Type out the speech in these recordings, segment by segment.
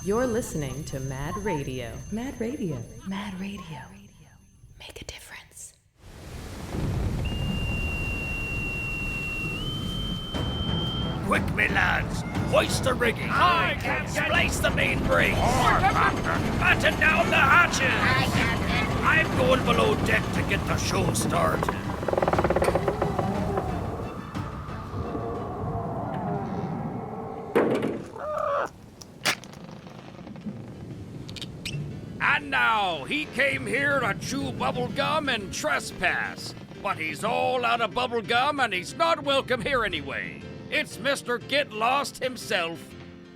You're listening to Mad Radio. Mad Radio. Mad Radio. Make a difference. Quick, me lads! Hoist the rigging! Aye, Captain! Splice the main brace! Batten down the hatches! Aye, Captain. I'm going below deck to get the show started. And now, he came here to chew bubble gum and trespass. But he's all out of bubble gum and he's not welcome here anyway. It's Mr. Get Lost himself,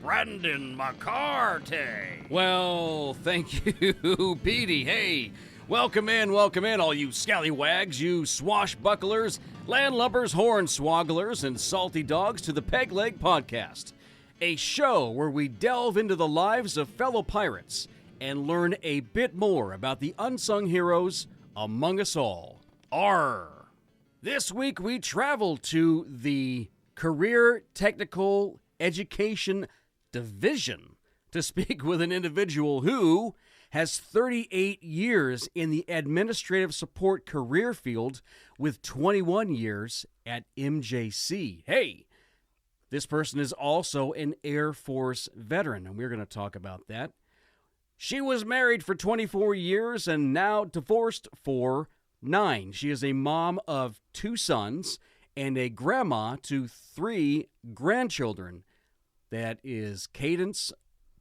Brandon McCarty. Well, thank you, Petey. Hey, welcome in, all you scallywags, you swashbucklers, landlubbers, hornswogglers, and salty dogs to the Peg Leg Podcast, a show where we delve into the lives of fellow pirates and learn a bit more about the unsung heroes among us all. Arr! This week we travel to the Career Technical Education Division to speak with an individual who has 38 years in the administrative support career field with 21 years at MJC. Hey, this person is also an Air Force veteran, and we're going to talk about that. She was married for 24 years and now divorced for 9. She is a mom of 2 sons and a grandma to 3 grandchildren. That is Cadence,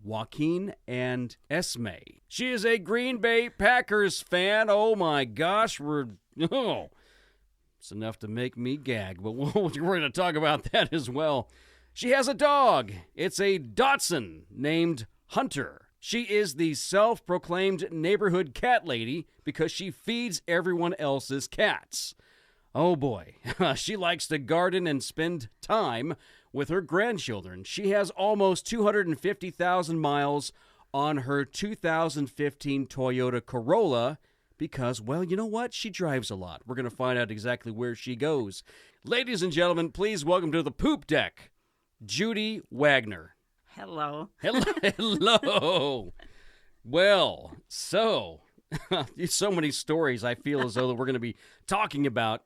Joaquin, and Esme. She is a Green Bay Packers fan. Oh my gosh, it's enough to make me gag, but we're going to talk about that as well. She has a dog. It's a Dachshund named Hunter. She is the self-proclaimed neighborhood cat lady because she feeds everyone else's cats. Oh boy, she likes to garden and spend time with her grandchildren. She has almost 250,000 miles on her 2015 Toyota Corolla because, well, you know what? She drives a lot. We're going to find out exactly where she goes. Ladies and gentlemen, please welcome to the poop deck, Judy Wagner. Hello. Hello. Well, so many stories I feel as though that we're going to be talking about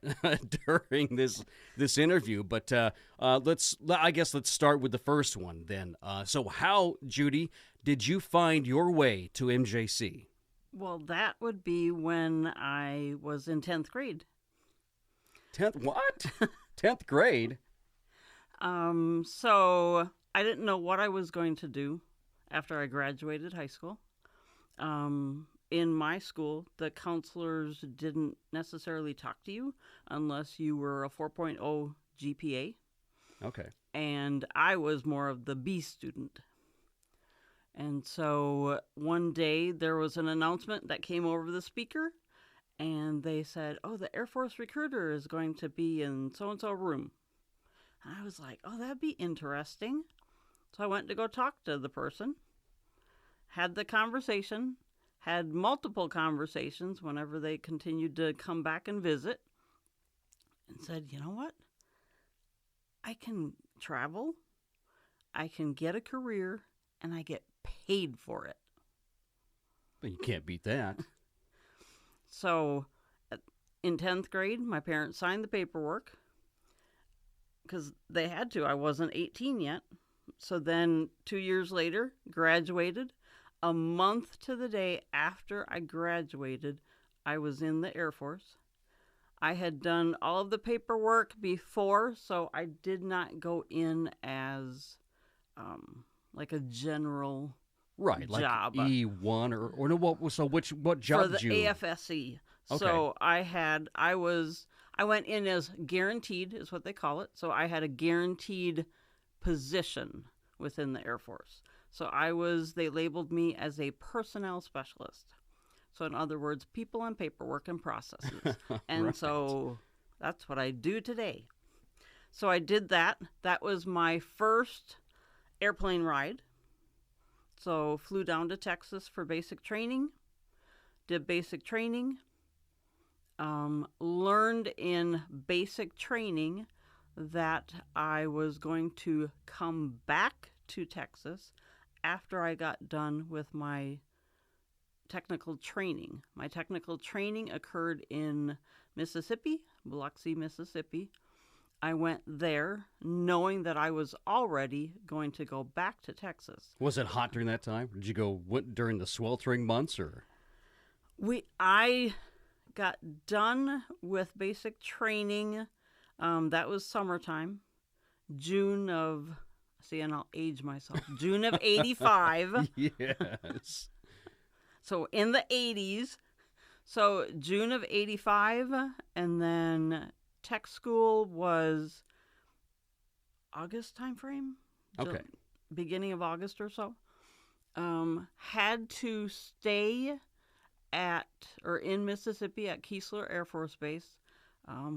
during this interview. But let's start with the first one then. So how, Judy, did you find your way to MJC? Well, that would be when I was in 10th grade. 10th what? 10th grade? So I didn't know what I was going to do after I graduated high school. In my school, the counselors didn't necessarily talk to you unless you were a 4.0 GPA. Okay. And I was more of the B student. And so one day there was an announcement that came over the speaker, and they said, oh, the Air Force recruiter is going to be in so-and-so room. And I was like, oh, that'd be interesting. So I went to go talk to the person, had the conversation, had multiple conversations whenever they continued to come back and visit, and said, you know what? I can travel, I can get a career, and I get paid for it. But you can't beat that. So in 10th grade, my parents signed the paperwork because they had to. I wasn't 18 yet. So then 2 years later, graduated. A month to the day after I graduated, I was in the Air Force. I had done all of the paperwork before, so I did not go in as like a general right, job. Like E1 or no, what job for the did you? AFSC. Okay. So I went in as guaranteed is what they call it. So I had a guaranteed position within the Air Force. So they labeled me as a personnel specialist. So in other words, people and paperwork and processes. And right. So that's what I do today. So I did that. That was my first airplane ride. So flew down to Texas for basic training, did basic training, learned in basic training that I was going to come back to Texas after I got done with my technical training. My technical training occurred in Mississippi, Biloxi, Mississippi. I went there knowing that I was already going to go back to Texas. Was it hot during that time? Did you go during the sweltering months, or? I got done with basic training. That was summertime. June of, and I'll age myself. June of 85. Yes. So in the 80s. So June of 85, and then tech school was August time frame. Okay. Beginning of August or so. Had to stay in Mississippi at Keesler Air Force Base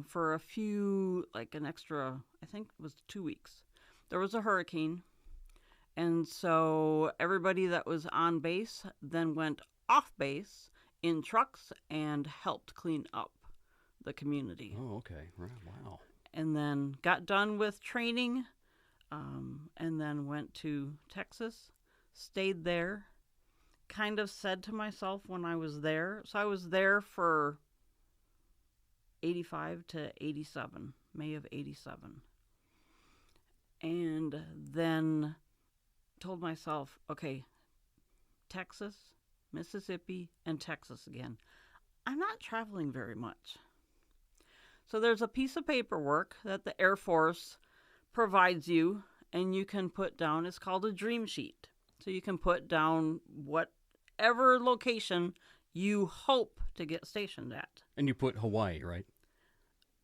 for an extra, I think it was 2 weeks. There was a hurricane, and so everybody that was on base then went off base in trucks and helped clean up the community. Oh, okay. Right. Wow. And then got done with training, and then went to Texas, stayed there. Kind of said to myself when I was there, so I was there for 85 to 87, May of 87. And then told myself, okay, Texas, Mississippi, and Texas again. I'm not traveling very much. So there's a piece of paperwork that the Air Force provides you, and you can put down, it's called a dream sheet. So you can put down whatever location you hope to get stationed at. And you put Hawaii, right?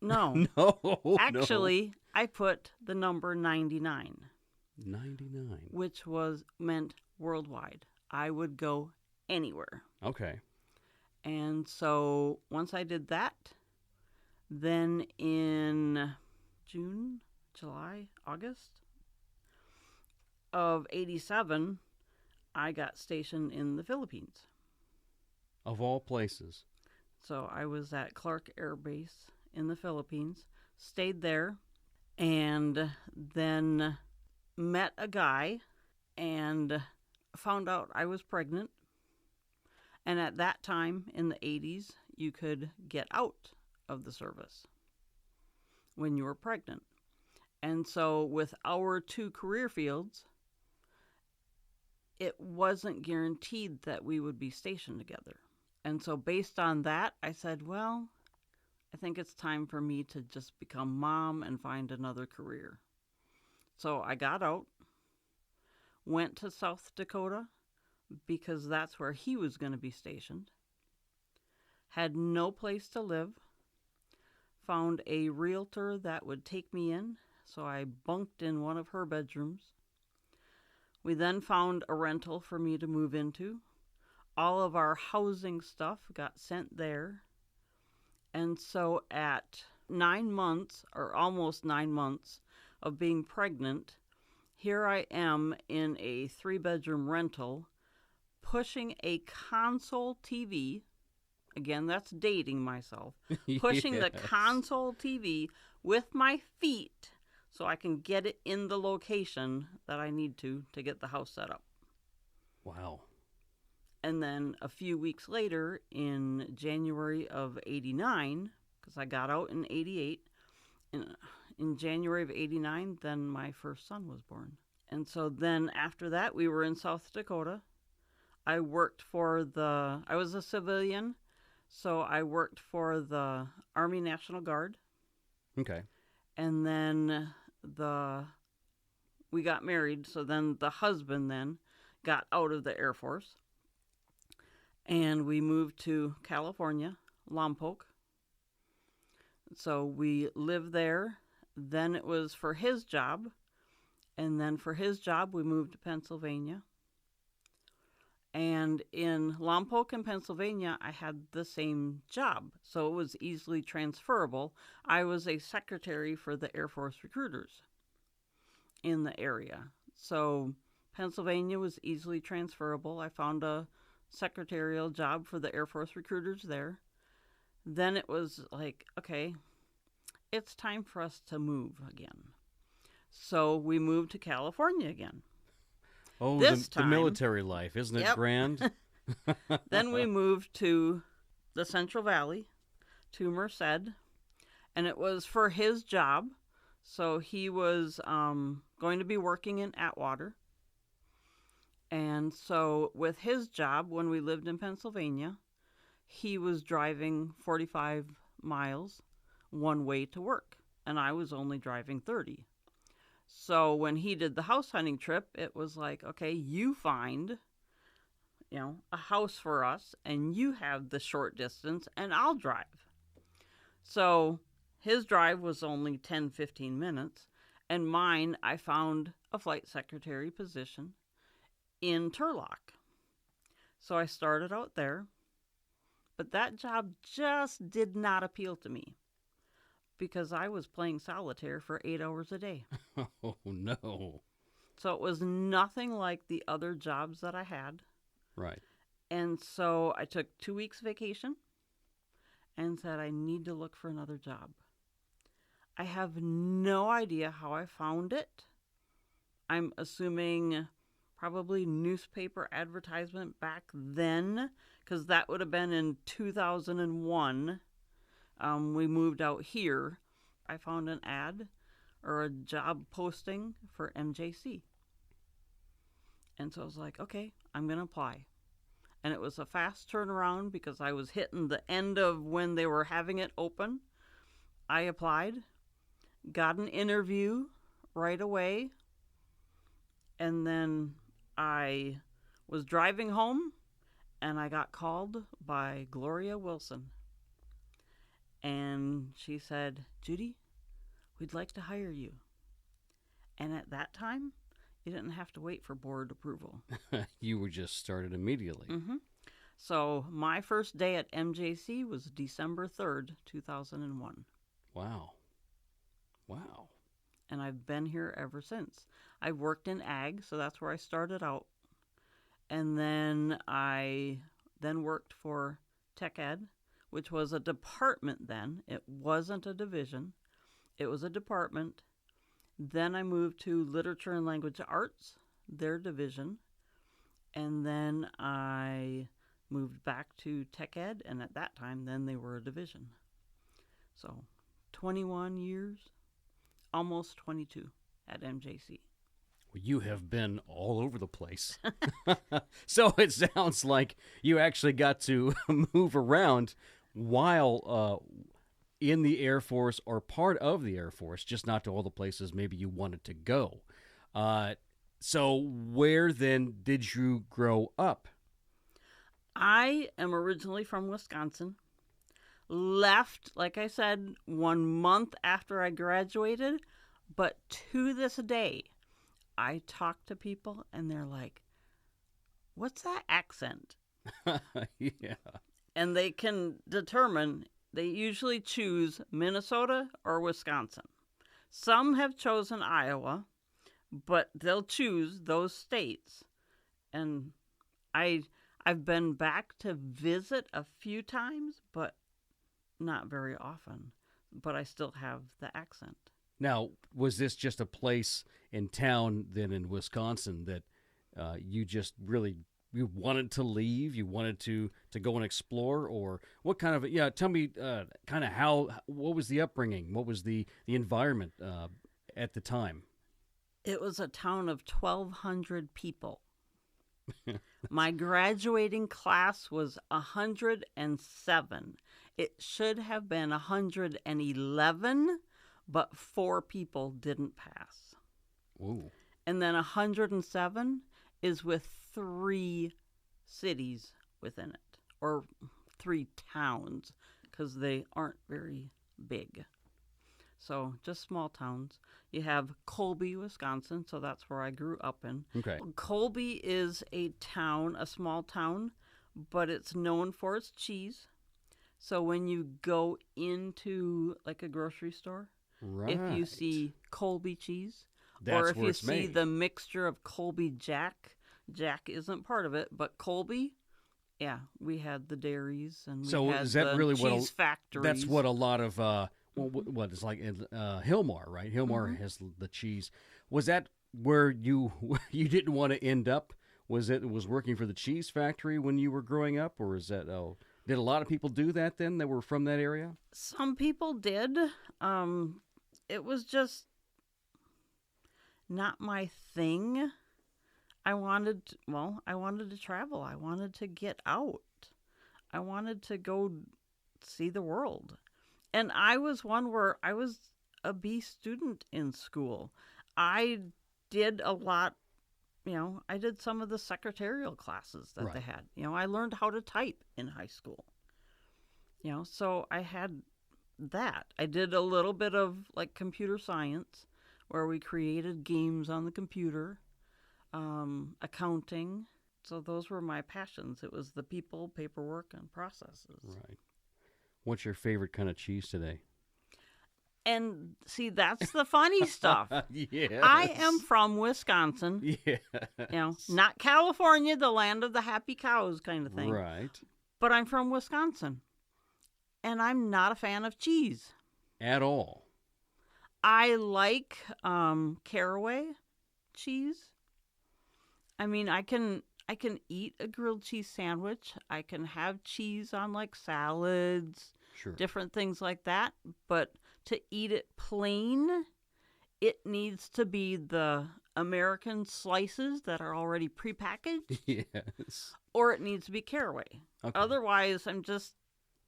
No. No. Actually, I put the number 99. 99. Which meant worldwide. I would go anywhere. Okay. And so once I did that, then in June, July, August of 87, I got stationed in the Philippines. Of all places. So I was at Clark Air Base in the Philippines, stayed there, and then met a guy and found out I was pregnant. And at that time, in the 80s, you could get out of the service when you were pregnant. And so with our two career fields, it wasn't guaranteed that we would be stationed together. And so based on that, I said, well, I think it's time for me to just become mom and find another career. So I got out, went to South Dakota because that's where he was going to be stationed. Had no place to live. Found a realtor that would take me in, so I bunked in one of her bedrooms. We then found a rental for me to move into. All of our housing stuff got sent there. And so at 9 months, or almost 9 months, of being pregnant, here I am in a 3-bedroom rental, pushing a console TV. Again, that's dating myself. Pushing the console TV with my feet so I can get it in the location that I need to get the house set up. Wow. And then a few weeks later, in January of 89, because I got out in 88, in January of 89, then my first son was born. And so then after that, we were in South Dakota. I was a civilian, so I worked for the Army National Guard. Okay. And then we got married, so then the husband then got out of the Air Force. And we moved to California, Lompoc. So we lived there. Then it was for his job. And then for his job, we moved to Pennsylvania. And in Lompoc and Pennsylvania, I had the same job. So it was easily transferable. I was a secretary for the Air Force recruiters in the area. So Pennsylvania was easily transferable. I found a secretarial job for the Air Force recruiters there. Then it was like, okay, it's time for us to move again. So we moved to California again. Oh, This the time- military life, isn't it Yep. grand? Then we moved to the Central Valley, to Merced, and it was for his job. So he was going to be working in Atwater. And so with his job, when we lived in Pennsylvania, he was driving 45 miles one way to work, and I was only driving 30. So when he did the house hunting trip, it was like, okay, you find, a house for us, and you have the short distance, and I'll drive. So his drive was only 10, 15 minutes, and mine, I found a flight secretary position in Turlock. So I started out there, but that job just did not appeal to me because I was playing solitaire for 8 hours a day. Oh, no. So it was nothing like the other jobs that I had. Right. And so I took 2 weeks vacation and said, I need to look for another job. I have no idea how I found it. I'm assuming probably newspaper advertisement back then, because that would have been in 2001. We moved out here. I found an ad or a job posting for MJC. And so I was like, okay, I'm going to apply. And it was a fast turnaround because I was hitting the end of when they were having it open. I applied, got an interview right away, and then I was driving home and I got called by Gloria Wilson. And she said, Judy, we'd like to hire you. And at that time, you didn't have to wait for board approval. You were just started immediately. Mm-hmm. So my first day at MJC was December 3rd, 2001. Wow. Wow. And I've been here ever since. I've worked in ag, so that's where I started out. And then I worked for Tech Ed, which was a department then. It wasn't a division. It was a department. Then I moved to Literature and Language Arts, their division. And then I moved back to Tech Ed, and at that time, then they were a division. So 21 years, almost 22 at MJC. You have been all over the place. So it sounds like you actually got to move around while in the Air Force or part of the Air Force, just not to all the places maybe you wanted to go. So where then did you grow up? I am originally from Wisconsin. Left, like I said, 1 month after I graduated, but to this day, I talk to people and they're like, what's that accent? Yeah. And they can determine, they usually choose Minnesota or Wisconsin. Some have chosen Iowa, but they'll choose those states. And I've been back to visit a few times, but not very often. But I still have the accent. Now, was this just a place in town then in Wisconsin that you just really you wanted to leave? You wanted to go and explore? Or what kind of, tell me kind of what was the upbringing? What was the environment at the time? It was a town of 1,200 people. My graduating class was 107. It should have been 111, but 4 people didn't pass. Ooh. And then 107 is with 3 cities within it, or 3 towns, because they aren't very big. So just small towns. You have Colby, Wisconsin, so that's where I grew up in. Okay. Colby is a town, a small town, but it's known for its cheese. So when you go into like a grocery store, Right. if you see Colby cheese, That's or if where you it's see made. the mixture of Colby Jack isn't part of it, but Colby, yeah, we had the dairies and we So had is that the really cheese what factories. that's what a lot of Well, what it's like in Hillmar, right? Hillmar has the cheese. Was that where you you didn't want to end up? Was working for the cheese factory when you were growing up, or is that did a lot of people do that then that were from that area? Some people did. It was just not my thing. I wanted to travel. I wanted to get out. I wanted to go see the world. And I was one where I was a B student in school. I did a lot, I did some of the secretarial classes that they had. I learned how to type in high school. So I had that. I did a little bit of like computer science where we created games on the computer, accounting. So those were my passions. It was the people, paperwork, and processes. Right. What's your favorite kind of cheese today? And see, that's the funny stuff. Yes. I am from Wisconsin. Yeah. Not California, the land of the happy cows kind of thing. Right. But I'm from Wisconsin. And I'm not a fan of cheese. At all. I like caraway cheese. I mean, I can eat a grilled cheese sandwich. I can have cheese on like salads, Sure. different things like that. But to eat it plain, it needs to be the American slices that are already prepackaged, Yes. or it needs to be caraway. Okay. Otherwise, I'm just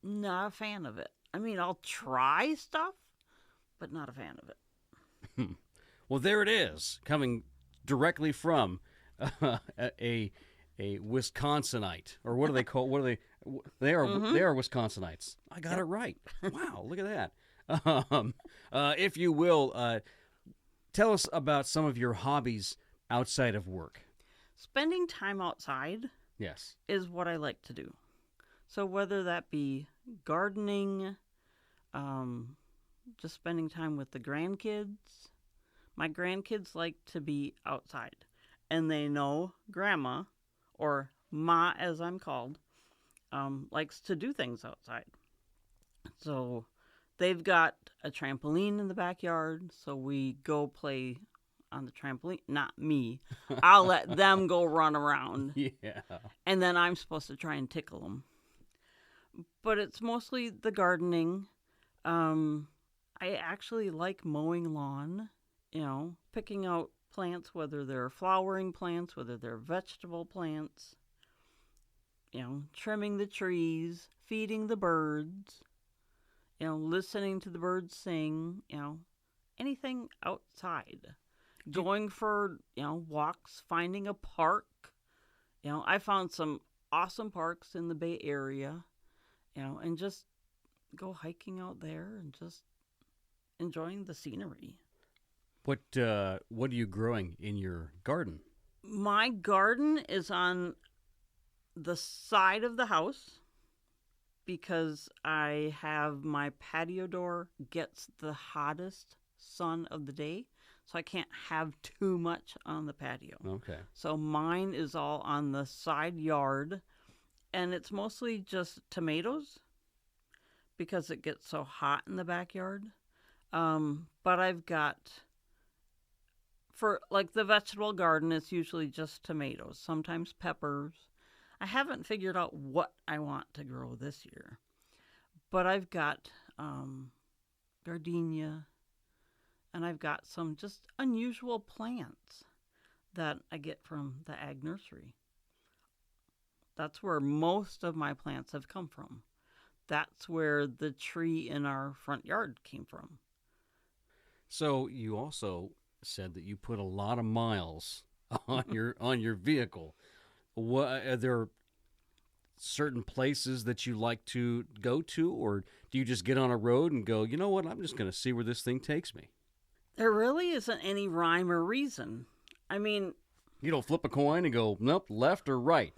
not a fan of it. I mean, I'll try stuff, but not a fan of it. Well, there it is, coming directly from a Wisconsinite, or what do they call? What are they? They are Wisconsinites. I got it right. Wow, look at that. If you will, tell us about some of your hobbies outside of work. Spending time outside Yes. is what I like to do. So whether that be gardening, just spending time with the grandkids. My grandkids like to be outside, and they know Grandma, or Ma as I'm called, likes to do things outside. So they've got a trampoline in the backyard, so we go play on the trampoline. Not me. I'll let them go run around, Yeah. and then I'm supposed to try and tickle them. But it's mostly the gardening. I actually like mowing lawn, picking out plants, whether they're flowering plants, whether they're vegetable plants, trimming the trees, feeding the birds, listening to the birds sing, anything outside. Going for, walks, finding a park. I found some awesome parks in the Bay Area, and just go hiking out there and just enjoying the scenery. What are you growing in your garden? My garden is on the side of the house because I have my patio door gets the hottest sun of the day, so I can't have too much on the patio. Okay. So mine is all on the side yard, and it's mostly just tomatoes because it gets so hot in the backyard. But I've got, for like the vegetable garden, it's usually just tomatoes, sometimes peppers. I haven't figured out what I want to grow this year, but I've got gardenia, and I've got some just unusual plants that I get from the ag nursery. That's where most of my plants have come from. That's where the tree in our front yard came from. So you also said that you put a lot of miles on your vehicle. What are there certain places that you like to go to, or do you just get on a road and go, you know what, I'm just going to see where this thing takes me? There really isn't any rhyme or reason. I mean, You don't flip a coin and go, nope, left or right.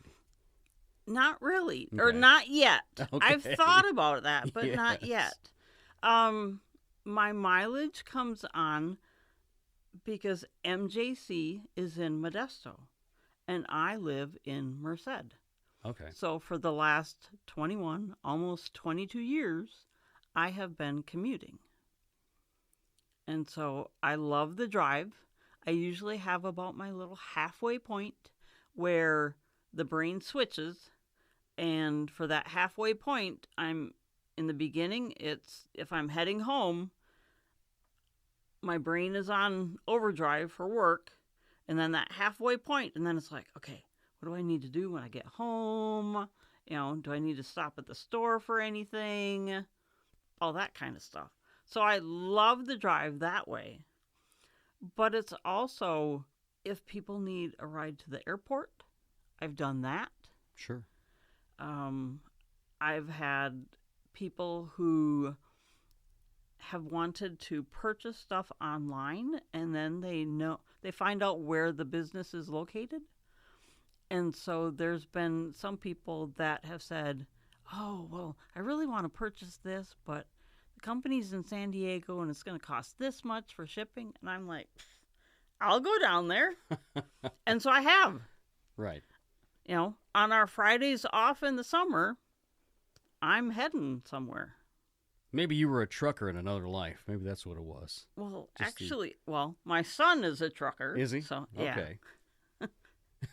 not really, or Okay. not yet. Okay. I've thought about that, but not Yes. yet. My mileage comes on because MJC is in Modesto, and I live in Merced. Okay. So for the last 21, almost 22 years, I have been commuting. And so I love the drive. I usually have about my little halfway point where the brain switches. And for that halfway point, I'm in the beginning, it's if I'm heading home, my brain is on overdrive for work. And then that halfway point, and then it's like, okay, what do I need to do when I get home? Do I need to stop at the store for anything? All that kind of stuff. So I love the drive that way. But it's also, if people need a ride to the airport, I've done that. Sure. I've had people who have wanted to purchase stuff online, and then they find out where the business is located. And so there's been some people that have said, oh, well, I really want to purchase this, but the company's in San Diego and it's going to cost this much for shipping. And I'm like, I'll go down there. And so I have. Right. On our Fridays off in the summer, I'm heading somewhere. Maybe you were a trucker in another life. Maybe that's what it was. Well, my son is a trucker. Is he? So, yeah.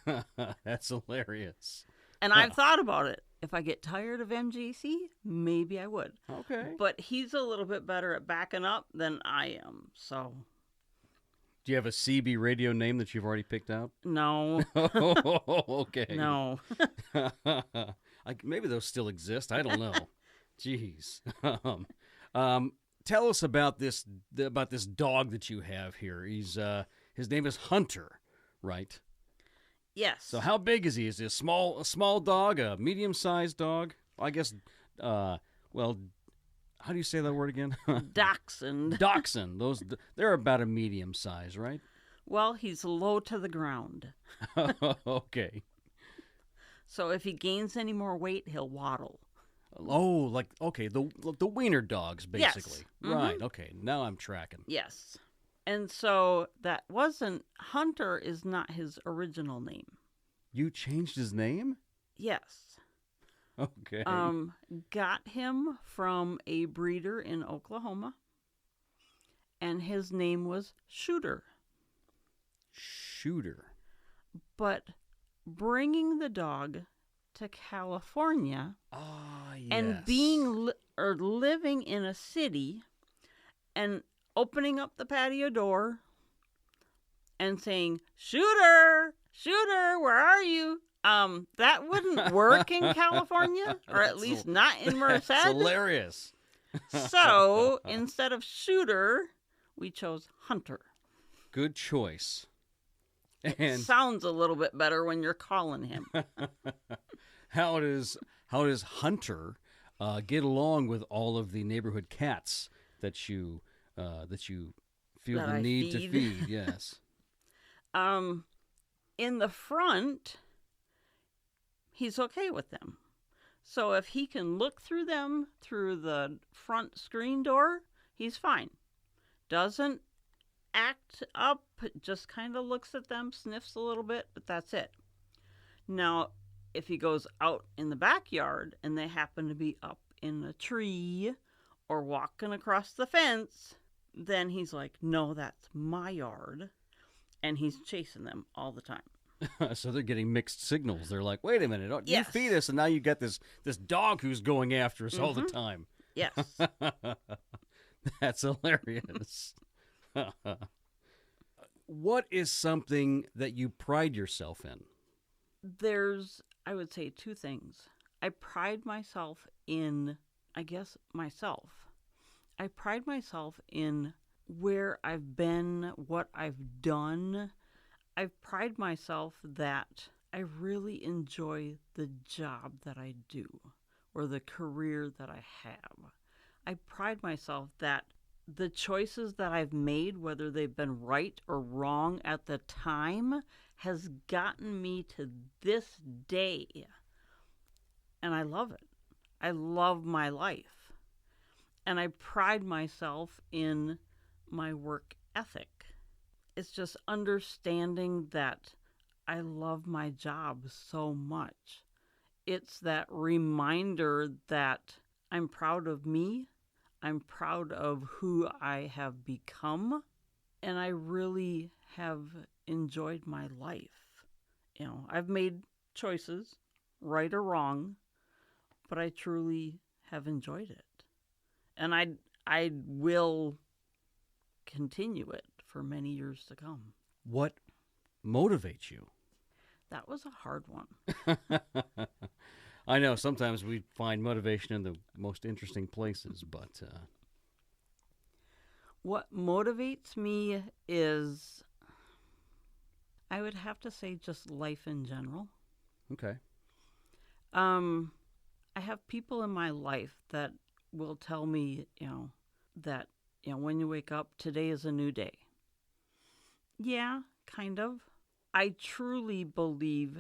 Okay. That's hilarious. And I've thought about it. If I get tired of MJC, maybe I would. Okay. But he's a little bit better at backing up than I am. So. Do you have a CB radio name that you've already picked out? No. Okay. No. Maybe those still exist. I don't know. Jeez. Tell us about this dog that you have here. His name is Hunter, right? Yes. So how big is he? Is he a small dog, a medium-sized dog? I guess, how do you say that word again? Dachshund. Dachshund. They're about a medium size, right? Well, he's low to the ground. Okay. So if he gains any more weight, he'll waddle. Oh, the wiener dogs, basically. Yes. Mm-hmm. Right, okay. Now I'm tracking. Yes. And so Hunter is not his original name. You changed his name? Yes. Okay. Got him from a breeder in Oklahoma, and his name was Shooter. Shooter. But bringing the dog to California and being living in a city and opening up the patio door and saying, Shooter, where are you? That wouldn't work in California, or at least not in Merced. That's hilarious. So instead of Shooter, we chose Hunter. Good choice. It sounds a little bit better when you're calling him. How does Hunter get along with all of the neighborhood cats that you feel that the I need to feed? feed? Yes. In the front, he's okay with them. So if he can look through them through the front screen door, he's fine. Doesn't act up, just kind of looks at them, sniffs a little bit, but that's it. Now, if he goes out in the backyard and they happen to be up in a tree or walking across the fence, then he's like, no, that's my yard. And he's chasing them all the time. So they're getting mixed signals. They're like, wait a minute, Yes. you feed us, and now you got this dog who's going after us all the time. Yes. That's hilarious. What is something that you pride yourself in? There's, I would say, two things. I pride myself in, myself. I pride myself in where I've been, what I've done. I pride myself that I really enjoy the job that I do or the career that I have. I pride myself that the choices that I've made, whether they've been right or wrong at the time, has gotten me to this day. And I love it. I love my life. And I pride myself in my work ethic. It's just understanding that I love my job so much. It's that reminder that I'm proud of me, I'm proud of who I have become, and I really have enjoyed my life. I've made choices, right or wrong, but I truly have enjoyed it. And I will continue it for many years to come. What motivates you? That was a hard one. I know sometimes we find motivation in the most interesting places, but What motivates me is, I would have to say, just life in general. okay. I have people in my life that will tell me, that, when you wake up, today is a new day. Yeah, kind of. I truly believe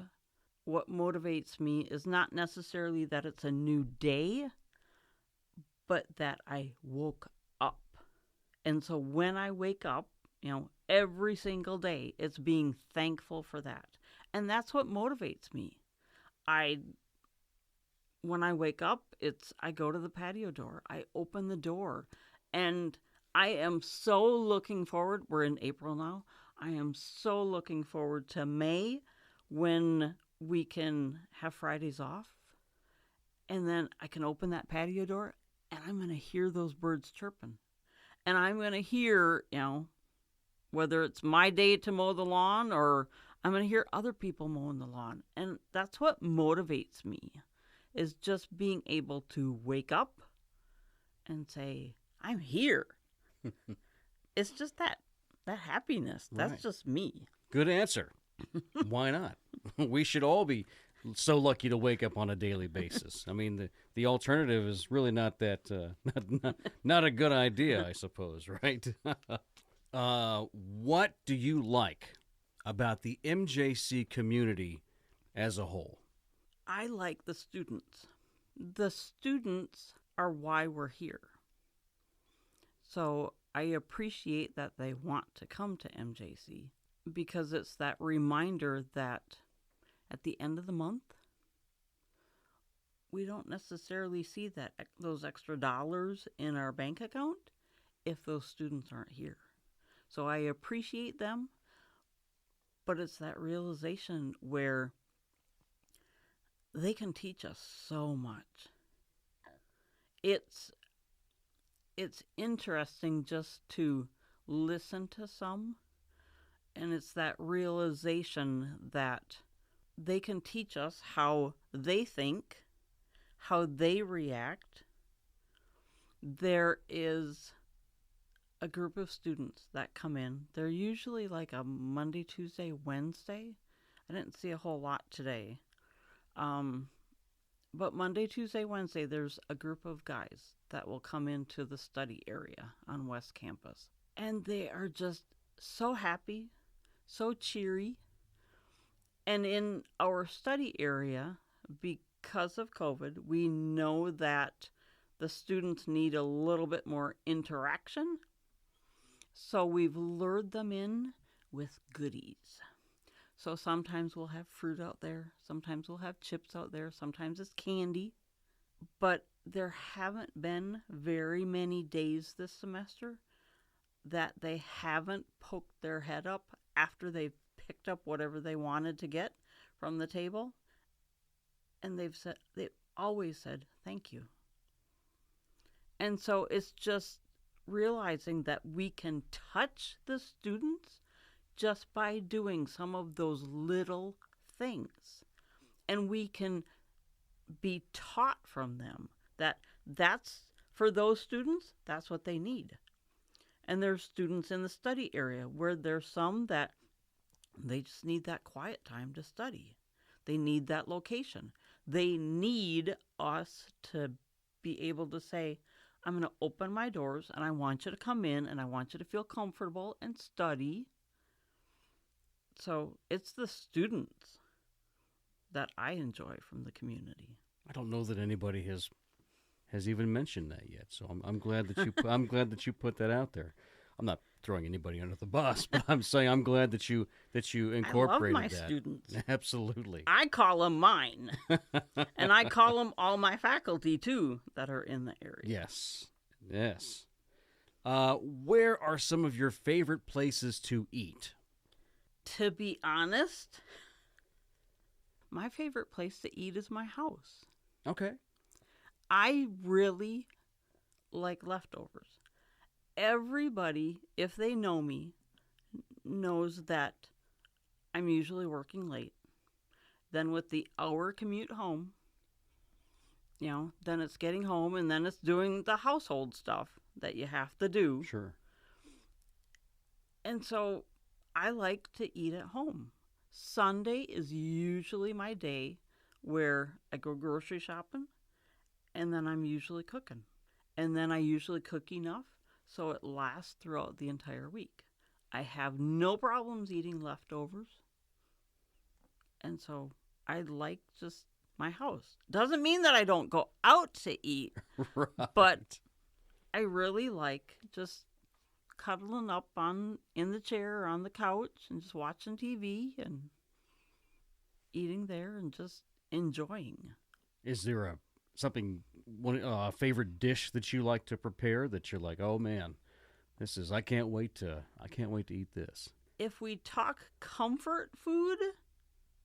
what motivates me is not necessarily that it's a new day, but that I woke up. And so when I wake up, every single day, it's being thankful for that. And that's what motivates me. When I wake up, I go to the patio door. I open the door, and I am so looking forward. We're in April now. I am so looking forward to May, when we can have Fridays off. And then I can open that patio door, and I'm going to hear those birds chirping. And I'm going to hear, whether it's my day to mow the lawn, or I'm going to hear other people mowing the lawn. And that's what motivates me, is just being able to wake up and say, I'm here. It's just that happiness. That's Right. just me. Good answer. Why not? We should all be so lucky to wake up on a daily basis. I mean, the alternative is really not that not a good idea, I suppose, right? What do you like about the MJC community as a whole? I like the students. The students are why we're here. So I appreciate that they want to come to MJC, because it's that reminder that at the end of the month, we don't necessarily see those extra dollars in our bank account if those students aren't here. So I appreciate them, but it's that realization where they can teach us so much. It's interesting just to listen to some, and it's that realization that they can teach us how they think, how they react. There is a group of students that come in. They're usually like a Monday, Tuesday, Wednesday. I didn't see a whole lot today. But Monday, Tuesday, Wednesday, there's a group of guys that will come into the study area on West Campus. And they are just so happy, so cheery. And in our study area, because of COVID, we know that the students need a little bit more interaction. So we've lured them in with goodies. So sometimes we'll have fruit out there, sometimes we'll have chips out there, sometimes it's candy. But there haven't been very many days this semester that they haven't poked their head up after they've picked up whatever they wanted to get from the table. And they've always said, thank you. And so it's just realizing that we can touch the students just by doing some of those little things. And we can be taught from them that's for those students, that's what they need. And there's students in the study area where there's some that they just need that quiet time to study. They need that location. They need us to be able to say, I'm going to open my doors and I want you to come in and I want you to feel comfortable and study. So it's the students that I enjoy from the community. I don't know that anybody has even mentioned that yet, so I'm glad that you I'm glad that you put that out there. I'm not throwing anybody under the bus, but I'm saying I'm glad that you incorporated I love my that. students. Absolutely. I call them mine, and I call them all my faculty too that are in the area. Yes. Yes. Where are some of your favorite places to eat? To be honest, my favorite place to eat is my house. Okay. I really like leftovers. Everybody, if they know me, knows that I'm usually working late. Then with the hour commute home, then it's getting home and then it's doing the household stuff that you have to do. Sure. And so I like to eat at home. Sunday is usually my day where I go grocery shopping and then I'm usually cooking. And then I usually cook enough so it lasts throughout the entire week. I have no problems eating leftovers. And so I like just my house. Doesn't mean that I don't go out to eat, Right. but I really like just cuddling up in the chair or on the couch and just watching TV and eating there and just enjoying. Is there a favorite dish that you like to prepare that you're like, oh man, I can't wait to eat this? If we talk comfort food,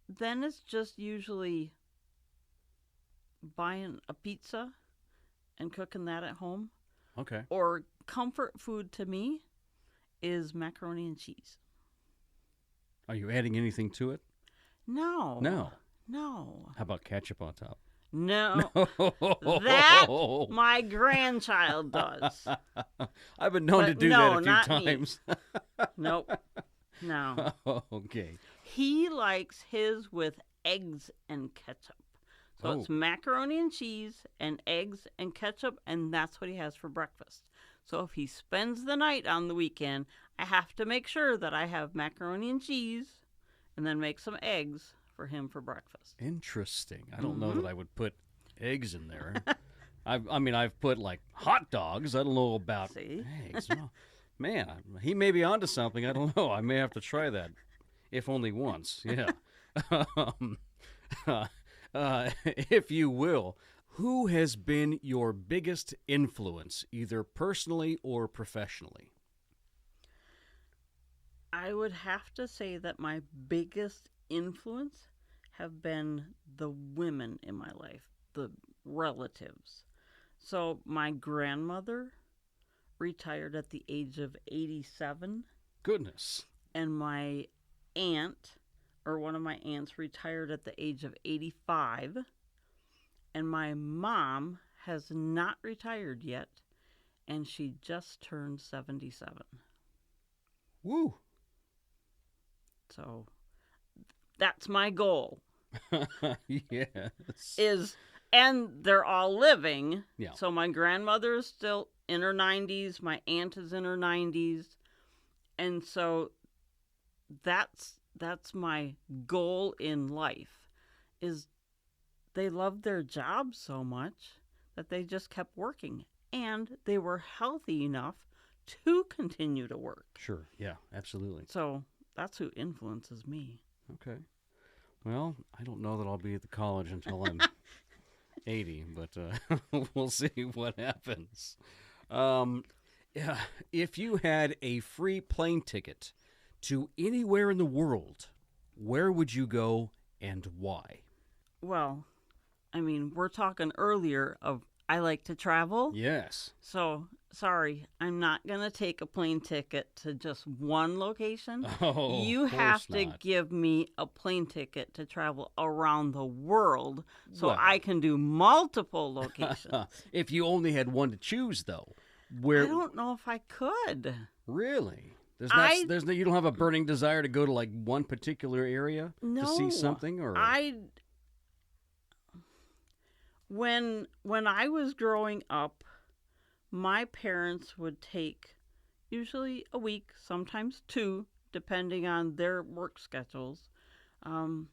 then it's just usually buying a pizza and cooking that at home. Okay. Or comfort food to me is macaroni and cheese. Are you adding anything to it? No. No. No. How about ketchup on top? No. That my grandchild does. I've been known to But do no, that a not few me. times. Nope. No. Okay. He likes his with eggs and ketchup. So Oh. it's macaroni and cheese and eggs and ketchup, and that's what he has for breakfast. So if he spends the night on the weekend, I have to make sure that I have macaroni and cheese and then make some eggs for him for breakfast. Interesting. I don't know that I would put eggs in there. I've put like hot dogs. I don't know about See? eggs. Oh, man, he may be onto something. I don't know. I may have to try that, if only once. Yeah. If you will, who has been your biggest influence, either personally or professionally? I would have to say that my biggest influence have been the women in my life, the relatives. So my grandmother retired at the age of 87, Goodness. and my aunt, or one of my aunts, retired at the age of 85, and my mom has not retired yet, and she just turned 77. Woo. So that's my goal. Yes. And they're all living. Yeah. So my grandmother is still in her 90s. My aunt is in her 90s. And so that's my goal in life, is they loved their job so much that they just kept working. And they were healthy enough to continue to work. Sure. Yeah, absolutely. So that's who influences me. Okay. Well, I don't know that I'll be at the college until I'm 80, but we'll see what happens. Yeah, if you had a free plane ticket to anywhere in the world, where would you go and why? Well, I mean, we're talking earlier of I like to travel. Yes. So, sorry, I'm not going to take a plane ticket to just one location. Oh, You of have course to not. give me a plane ticket to travel around the world so Well. I can do multiple locations. If you only had one to choose, though, I where don't know if I could. really? I- You don't have a burning desire to go to like one particular area No. to see something, or When I was growing up, my parents would take usually a week, sometimes two, depending on their work schedules, and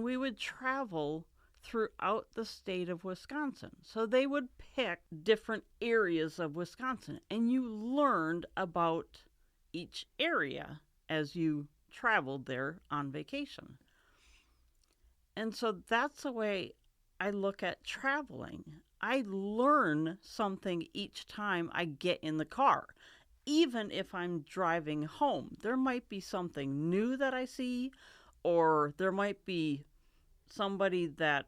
we would travel throughout the state of Wisconsin. So they would pick different areas of Wisconsin, and you learned about each area as you traveled there on vacation. And so that's the way I look at traveling. I learn something each time I get in the car. Even if I'm driving home, there might be something new that I see, or there might be somebody that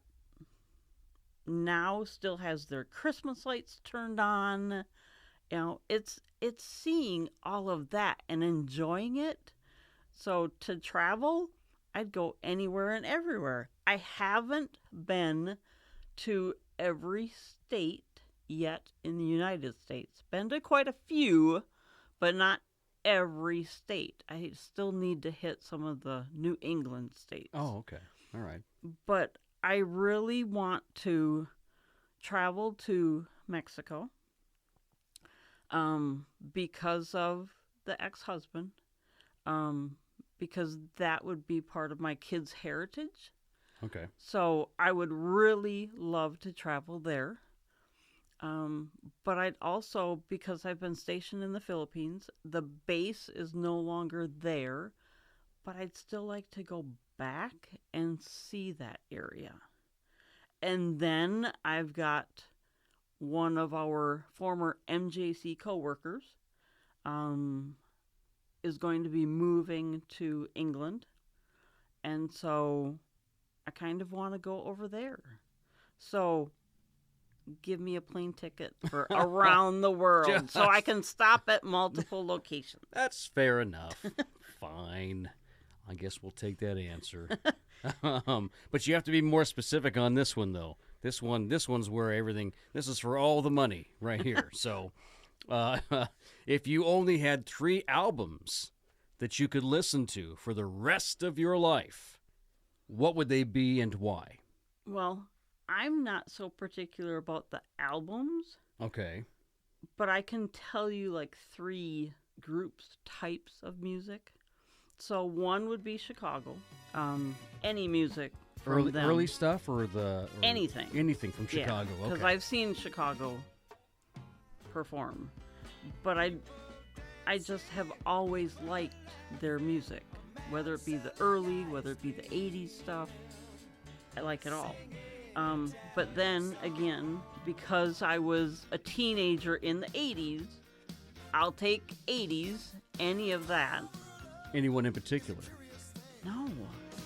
now still has their Christmas lights turned on. It's seeing all of that and enjoying it. So to travel, I'd go anywhere and everywhere. I haven't been to every state yet in the United States. Been to quite a few, but not every state. I still need to hit some of the New England states. Oh, okay. All right. But I really want to travel to Mexico because of the ex-husband, because that would be part of my kids' heritage. Okay. So I would really love to travel there. But I'd also, because I've been stationed in the Philippines, the base is no longer there, but I'd still like to go back and see that area. And then I've got one of our former MJC coworkers is going to be moving to England. And so I kind of want to go over there. So give me a plane ticket for around the world so I can stop at multiple locations. That's fair enough. Fine. I guess we'll take that answer. But you have to be more specific on this one, though. This one's where everything. This is for all the money right here. So, if you only had 3 albums that you could listen to for the rest of your life, what would they be and why? Well, I'm not so particular about the albums. Okay. But I can tell you like 3 types of music. So one would be Chicago. Any music from them. Early stuff or anything. Anything from Chicago. Yeah, because okay. I've seen Chicago perform, but I just have always liked their music, whether it be the early, whether it be the 80s stuff. I like it all. But then again, because I was a teenager in the 80s, I'll take 80s, any of that. Anyone in particular? No,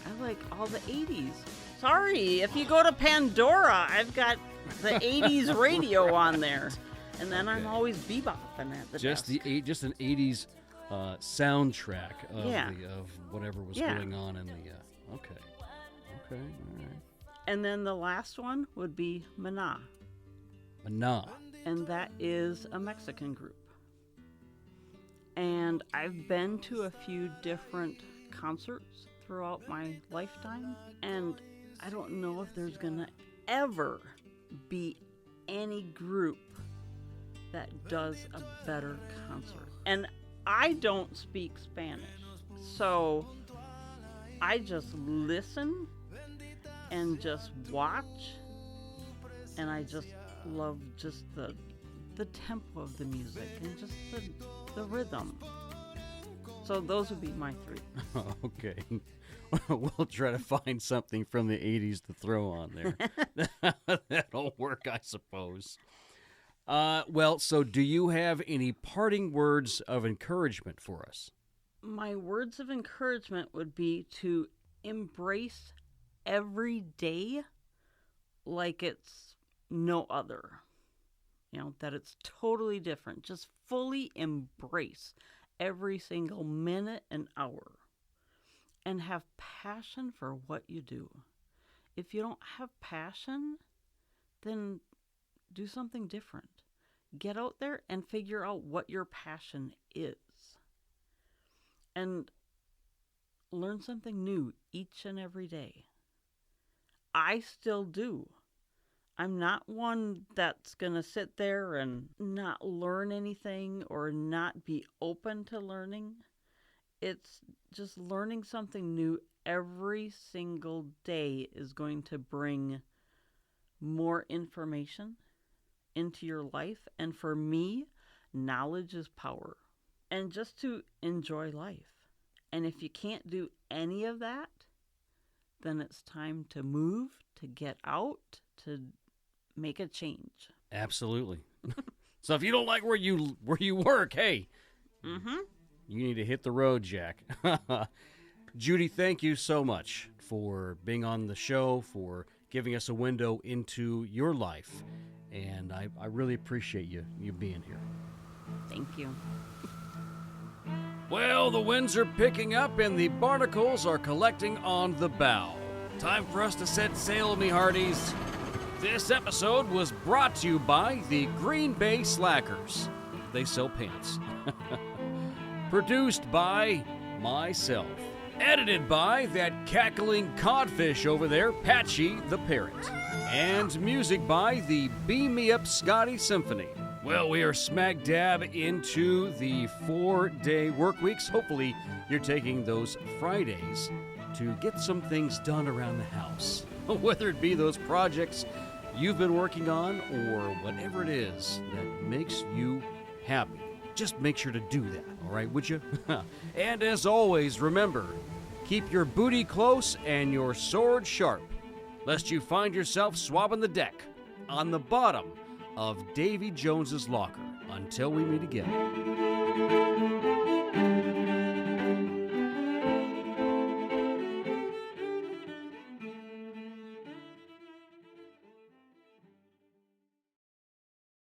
I like all the 80s. Sorry, if you go to Pandora, I've got the 80s radio on there. And then I'm always bebopping at the just desk. Just an 80s soundtrack of of whatever was Yeah. going on in the okay, all right. And then the last one would be Maná. Maná. And that is a Mexican group. And I've been to a few different concerts throughout my lifetime. And I don't know if there's going to ever be any group that does a better concert. And I don't speak Spanish. So I just listen and just watch. And I just love just the tempo of the music and just the rhythm. So those would be my 3. Okay. We'll try to find something from the 80s to throw on there. That'll work, I suppose. Well, so do you have any parting words of encouragement for us? My words of encouragement would be to embrace every day like it's no other. That it's totally different. Just fully embrace every single minute and hour. And have passion for what you do. If you don't have passion, then do something different. Get out there and figure out what your passion is. And learn something new each and every day. I still do. I'm not one that's going to sit there and not learn anything or not be open to learning. It's just learning something new every single day is going to bring more information into your life. And for me, knowledge is power. And just to enjoy life. And if you can't do any of that, then it's time to move, to get out, to make a change. Absolutely. So if you don't like where you work, hey, Mm-hmm. you need to hit the road, Jack. Judy, thank you so much for being on the show, for giving us a window into your life, and I really appreciate you being here. Thank you. Well, the winds are picking up and the barnacles are collecting on the bow. Time for us to set sail, me hearties. This episode was brought to you by the Green Bay Slackers. They sell pants. Produced by myself. Edited by that cackling codfish over there, Patchy the Parrot. And music by the Beam Me Up Scotty Symphony. Well, we are smack dab into the 4-day work weeks. Hopefully, you're taking those Fridays to get some things done around the house. Whether it be those projects you've been working on or whatever it is that makes you happy. Just make sure to do that, all right, would you? And as always, remember, keep your booty close and your sword sharp, lest you find yourself swabbing the deck on the bottom of Davy Jones's locker. Until we meet again.